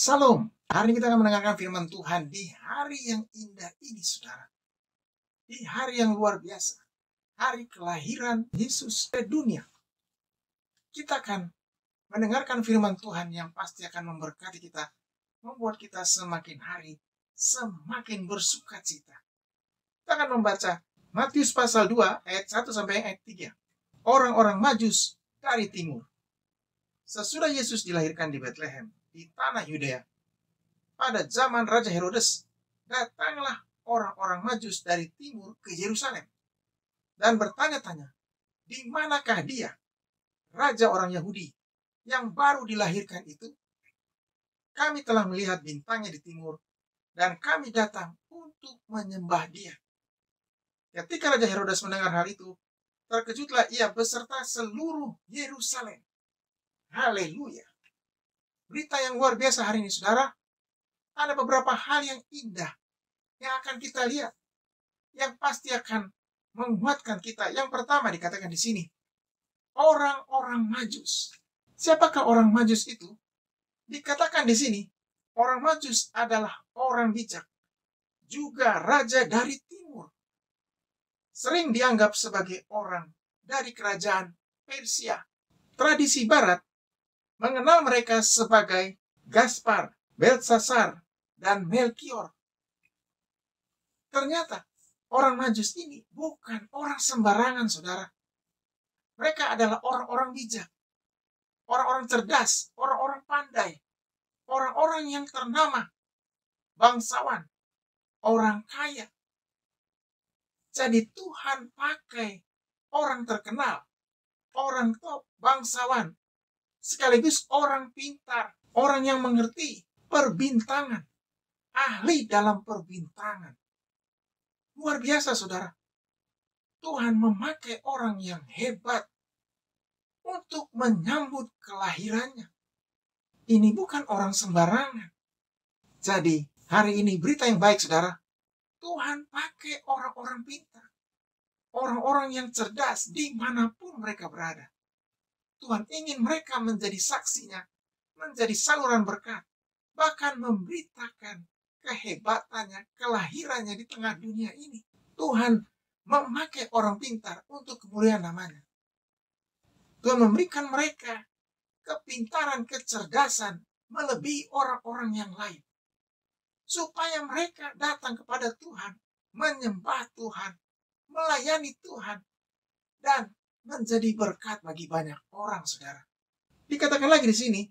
Salam. Hari ini kita akan mendengarkan firman Tuhan di hari yang indah ini, saudara. Di hari yang luar biasa. Hari kelahiran Yesus ke dunia. Kita akan mendengarkan firman Tuhan yang pasti akan memberkati kita. Membuat kita semakin hari semakin bersukacita. Kita akan membaca Matius pasal 2 ayat 1 sampai ayat 3. Orang-orang Majus dari timur. Sesudah Yesus dilahirkan di Betlehem, di tanah Yudea, pada zaman Raja Herodes, datanglah orang-orang Majus dari timur ke Yerusalem dan bertanya-tanya, di manakah dia, Raja orang Yahudi, yang baru dilahirkan itu? Kami telah melihat bintangnya di timur, dan kami datang untuk menyembah dia. Ketika Raja Herodes mendengar hal itu, terkejutlah ia beserta seluruh Yerusalem. Haleluya. Berita yang luar biasa hari ini, saudara. Ada beberapa hal yang indah yang akan kita lihat, yang pasti akan menguatkan kita. Yang pertama dikatakan di sini, orang-orang Majus. Siapakah orang Majus itu? Dikatakan di sini, orang Majus adalah orang bijak, juga raja dari timur. Sering dianggap sebagai orang dari kerajaan Persia. Tradisi Barat mengenal mereka sebagai Gaspar, Belsasar, dan Melkior. Ternyata orang Majus ini bukan orang sembarangan, saudara. Mereka adalah orang-orang bijak, orang-orang cerdas, orang-orang pandai, orang-orang yang ternama, bangsawan, orang kaya. Jadi Tuhan pakai orang terkenal, orang top, bangsawan, sekaligus orang pintar, orang yang mengerti perbintangan, ahli dalam perbintangan. Luar biasa, saudara. Tuhan memakai orang yang hebat untuk menyambut kelahirannya. Ini bukan orang sembarangan. Jadi, hari ini berita yang baik, saudara. Tuhan pakai orang-orang pintar, orang-orang yang cerdas dimanapun mereka berada. Tuhan ingin mereka menjadi saksinya, menjadi saluran berkat, bahkan memberitakan kehebatannya, kelahirannya di tengah dunia ini. Tuhan memakai orang pintar untuk kemuliaan namanya. Tuhan memberikan mereka kepintaran, kecerdasan melebihi orang-orang yang lain. Supaya mereka datang kepada Tuhan, menyembah Tuhan, melayani Tuhan, dan menjadi berkat bagi banyak orang, saudara. Dikatakan lagi di sini,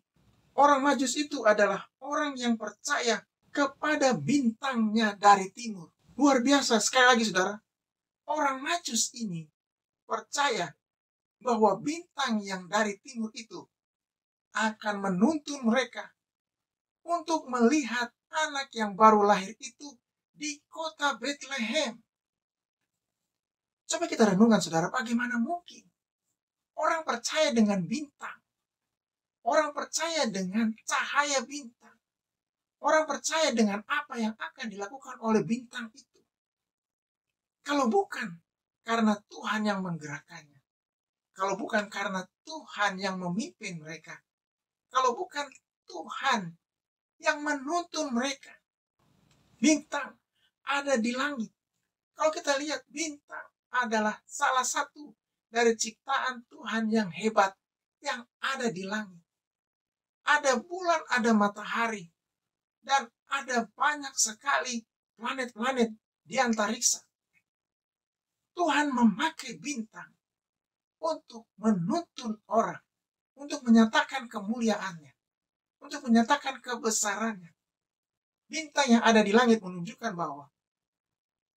orang Majus itu adalah orang yang percaya kepada bintangnya dari timur. Luar biasa, sekali lagi, saudara. Orang Majus ini percaya bahwa bintang yang dari timur itu akan menuntun mereka untuk melihat anak yang baru lahir itu di kota Bethlehem. Coba kita renungkan, saudara, bagaimana mungkin orang percaya dengan bintang, orang percaya dengan cahaya bintang, orang percaya dengan apa yang akan dilakukan oleh bintang itu. Kalau bukan karena Tuhan yang menggerakkannya, kalau bukan karena Tuhan yang memimpin mereka, kalau bukan Tuhan yang menuntun mereka. Bintang ada di langit. Kalau kita lihat, bintang adalah salah satu dari ciptaan Tuhan yang hebat yang ada di langit. Ada bulan, ada matahari, dan ada banyak sekali planet-planet di antariksa. Tuhan memakai bintang untuk menuntun orang, untuk menyatakan kemuliaannya, untuk menyatakan kebesarannya. Bintang yang ada di langit menunjukkan bahwa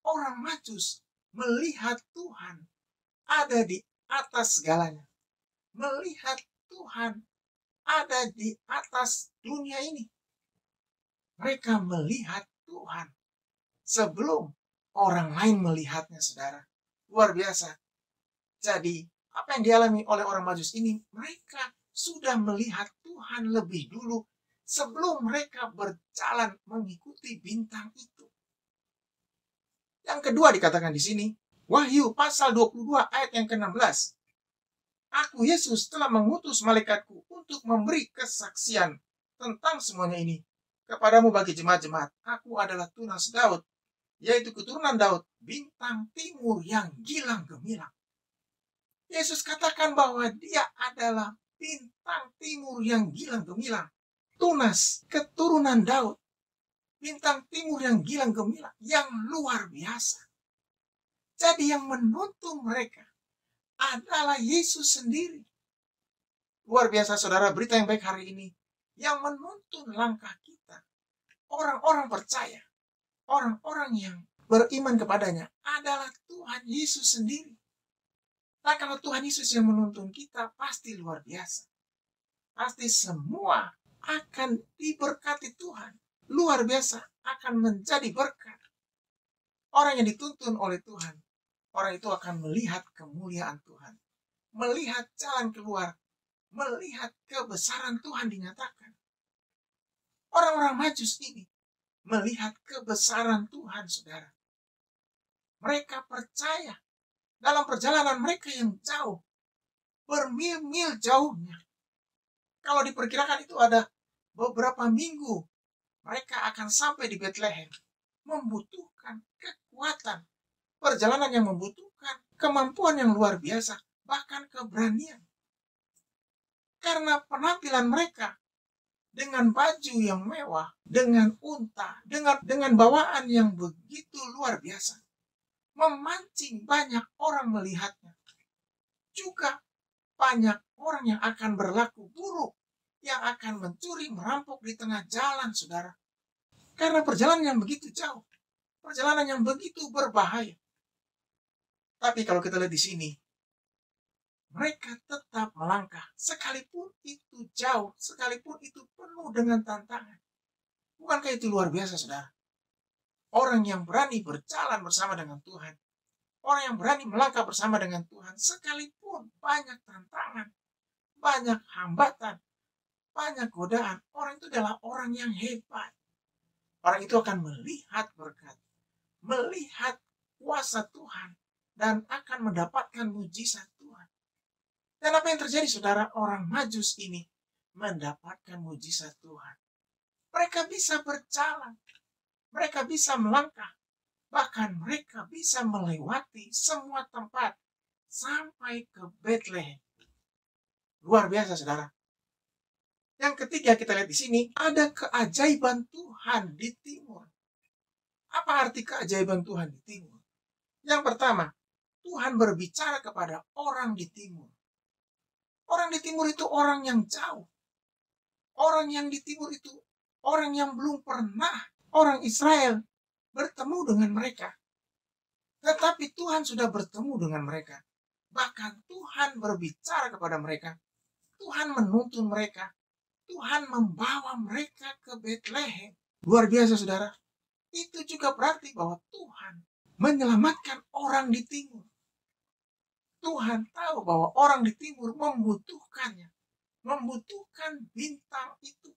orang Majus melihat Tuhan ada di atas segalanya. Melihat Tuhan ada di atas dunia ini. Mereka melihat Tuhan sebelum orang lain melihatnya, saudara. Luar biasa. Jadi, apa yang dialami oleh orang Majus ini, mereka sudah melihat Tuhan lebih dulu sebelum mereka berjalan mengikuti bintang itu. Yang kedua dikatakan di sini, Wahyu pasal 22 ayat yang ke-16. Aku, Yesus, telah mengutus malaikatku untuk memberi kesaksian tentang semuanya ini kepadamu bagi jemaat-jemaat, aku adalah tunas Daud, yaitu keturunan Daud, bintang timur yang gilang gemilang. Yesus katakan bahwa dia adalah bintang timur yang gilang gemilang. Tunas keturunan Daud, bintang timur yang gilang gemilang, yang luar biasa. Jadi yang menuntun mereka adalah Yesus sendiri. Luar biasa saudara, berita yang baik hari ini. Yang menuntun langkah kita, orang-orang percaya, orang-orang yang beriman kepadanya adalah Tuhan Yesus sendiri. Nah kalau Tuhan Yesus yang menuntun kita, pasti luar biasa. Pasti semua akan diberkati Tuhan. Luar biasa, akan menjadi berkat. Orang yang dituntun oleh Tuhan, orang itu akan melihat kemuliaan Tuhan. Melihat jalan keluar, melihat kebesaran Tuhan dinyatakan. Orang-orang Majus ini melihat kebesaran Tuhan, saudara. Mereka percaya dalam perjalanan mereka yang jauh, bermil-mil jauhnya. Kalau diperkirakan itu ada beberapa minggu, mereka akan sampai di Bethlehem. Membutuhkan kekuatan, perjalanan yang membutuhkan kemampuan yang luar biasa, bahkan keberanian. Karena penampilan mereka dengan baju yang mewah, dengan unta, dengan bawaan yang begitu luar biasa, memancing banyak orang melihatnya. Juga banyak orang yang akan berlaku buruk, yang akan mencuri, merampok di tengah jalan, saudara. Karena perjalanan yang begitu jauh, perjalanan yang begitu berbahaya. Tapi kalau kita lihat di sini, mereka tetap melangkah, sekalipun itu jauh, sekalipun itu penuh dengan tantangan. Bukankah itu luar biasa, saudara? Orang yang berani berjalan bersama dengan Tuhan, orang yang berani melangkah bersama dengan Tuhan, sekalipun banyak tantangan, banyak hambatan, banyak godaan, orang itu adalah orang yang hebat. Orang itu akan melihat berkat, melihat kuasa Tuhan, dan akan mendapatkan mujizat Tuhan. Dan apa yang terjadi, saudara? Orang Majus ini mendapatkan mujizat Tuhan. Mereka bisa berjalan, mereka bisa melangkah, bahkan mereka bisa melewati semua tempat sampai ke Bethlehem. Luar biasa, saudara. Yang ketiga kita lihat di sini, ada keajaiban Tuhan di timur. Apa arti keajaiban Tuhan di timur? Yang pertama, Tuhan berbicara kepada orang di timur. Orang di timur itu orang yang jauh. Orang yang di timur itu orang yang belum pernah orang Israel bertemu dengan mereka. Tetapi Tuhan sudah bertemu dengan mereka. Bahkan Tuhan berbicara kepada mereka. Tuhan menuntun mereka. Tuhan membawa mereka ke Bethlehem. Luar biasa, saudara. Itu juga berarti bahwa Tuhan menyelamatkan orang di timur. Tuhan tahu bahwa orang di timur membutuhkannya. Membutuhkan bintang itu.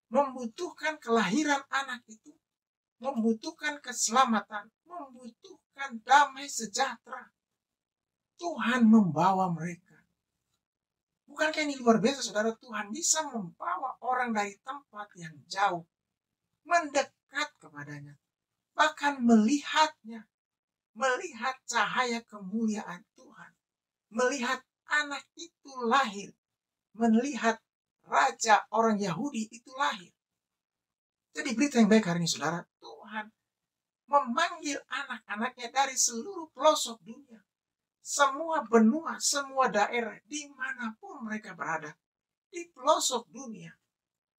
Membutuhkan kelahiran anak itu. Membutuhkan keselamatan. Membutuhkan damai sejahtera. Tuhan membawa mereka. Bukankah ini luar biasa, saudara? Tuhan bisa membawa orang dari tempat yang jauh. Mendekat kepadanya. Bahkan melihatnya. Melihat cahaya kemuliaan Tuhan. Melihat anak itu lahir. Melihat raja orang Yahudi itu lahir. Jadi berita yang baik hari ini, saudara. Tuhan memanggil anak-anaknya dari seluruh pelosok dunia. Semua benua, semua daerah, dimanapun mereka berada. Di pelosok dunia.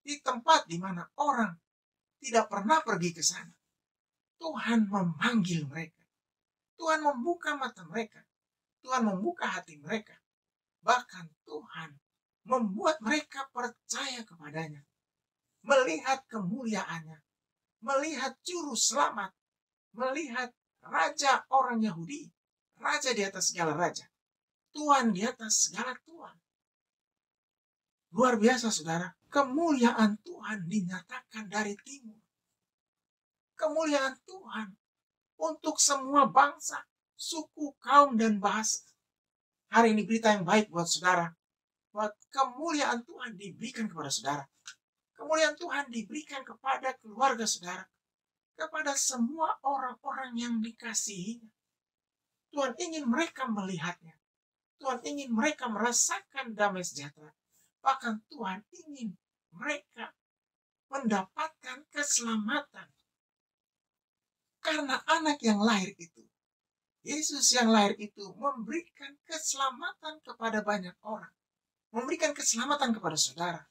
Di tempat di mana orang tidak pernah pergi ke sana. Tuhan memanggil mereka. Tuhan membuka mata mereka. Tuhan membuka hati mereka. Bahkan Tuhan membuat mereka percaya kepadanya. Melihat kemuliaannya. Melihat juru selamat. Melihat raja orang Yahudi. Raja di atas segala raja. Tuhan di atas segala Tuhan. Luar biasa, saudara. Kemuliaan Tuhan dinyatakan dari timur. Kemuliaan Tuhan untuk semua bangsa, suku, kaum, dan bahasa. Hari ini berita yang baik buat saudara. Buat kemuliaan Tuhan diberikan kepada saudara. Kemuliaan Tuhan diberikan kepada keluarga saudara, kepada semua orang-orang yang dikasihinya. Tuhan ingin mereka melihatnya. Tuhan ingin mereka merasakan damai sejahtera. Bahkan Tuhan ingin mereka mendapatkan keselamatan. Karena anak yang lahir itu, Yesus yang lahir itu memberikan keselamatan kepada banyak orang. Memberikan keselamatan kepada saudara.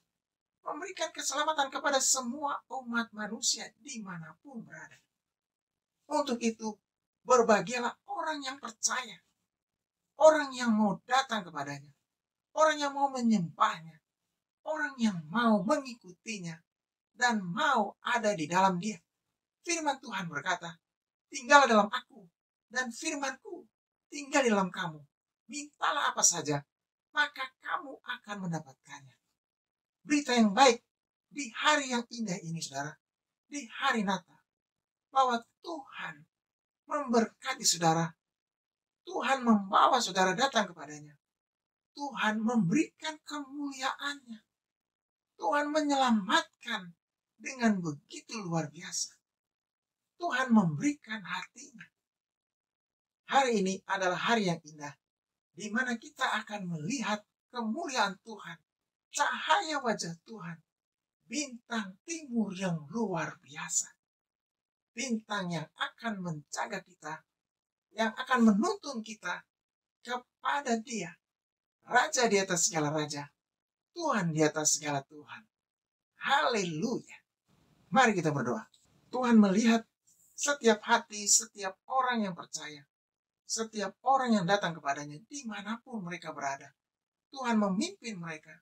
Memberikan keselamatan kepada semua umat manusia dimanapun berada. Untuk itu, berbahagialah orang yang percaya. Orang yang mau datang kepadanya. Orang yang mau menyembahnya. Orang yang mau mengikutinya. Dan mau ada di dalam dia. Firman Tuhan berkata, tinggallah dalam aku. Dan firmanku tinggal di dalam kamu. Mintalah apa saja, maka kamu akan mendapatkannya. Berita yang baik di hari yang indah ini, saudara. Di hari Natal. Bahwa Tuhan memberkati saudara. Tuhan membawa saudara datang kepadanya. Tuhan memberikan kemuliaannya. Tuhan menyelamatkan dengan begitu luar biasa. Tuhan memberikan hatinya. Hari ini adalah hari yang indah, di mana kita akan melihat kemuliaan Tuhan, cahaya wajah Tuhan, bintang timur yang luar biasa. Bintang yang akan menjaga kita, yang akan menuntun kita kepada Dia. Raja di atas segala raja, Tuhan di atas segala Tuhan. Haleluya. Mari kita berdoa. Tuhan melihat setiap hati, setiap orang yang percaya. Setiap orang yang datang kepadanya, dimanapun mereka berada. Tuhan memimpin mereka.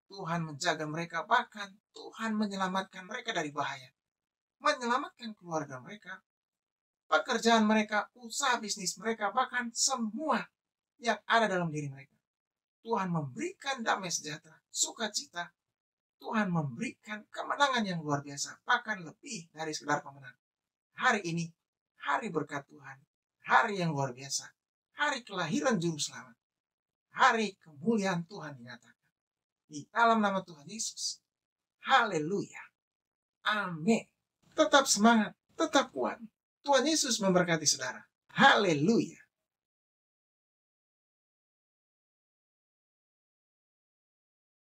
Tuhan menjaga mereka, bahkan Tuhan menyelamatkan mereka dari bahaya. Menyelamatkan keluarga mereka, pekerjaan mereka, usaha bisnis mereka, bahkan semua yang ada dalam diri mereka. Tuhan memberikan damai sejahtera, sukacita. Tuhan memberikan kemenangan yang luar biasa, bahkan lebih dari sekedar pemenang. Hari ini, hari berkat Tuhan. Hari yang luar biasa. Hari kelahiran Juru Selamat. Hari kemuliaan Tuhan dinyatakan. Di dalam nama Tuhan Yesus. Haleluya. Amin. Tetap semangat. Tetap kuat. Tuhan Yesus memberkati saudara. Haleluya.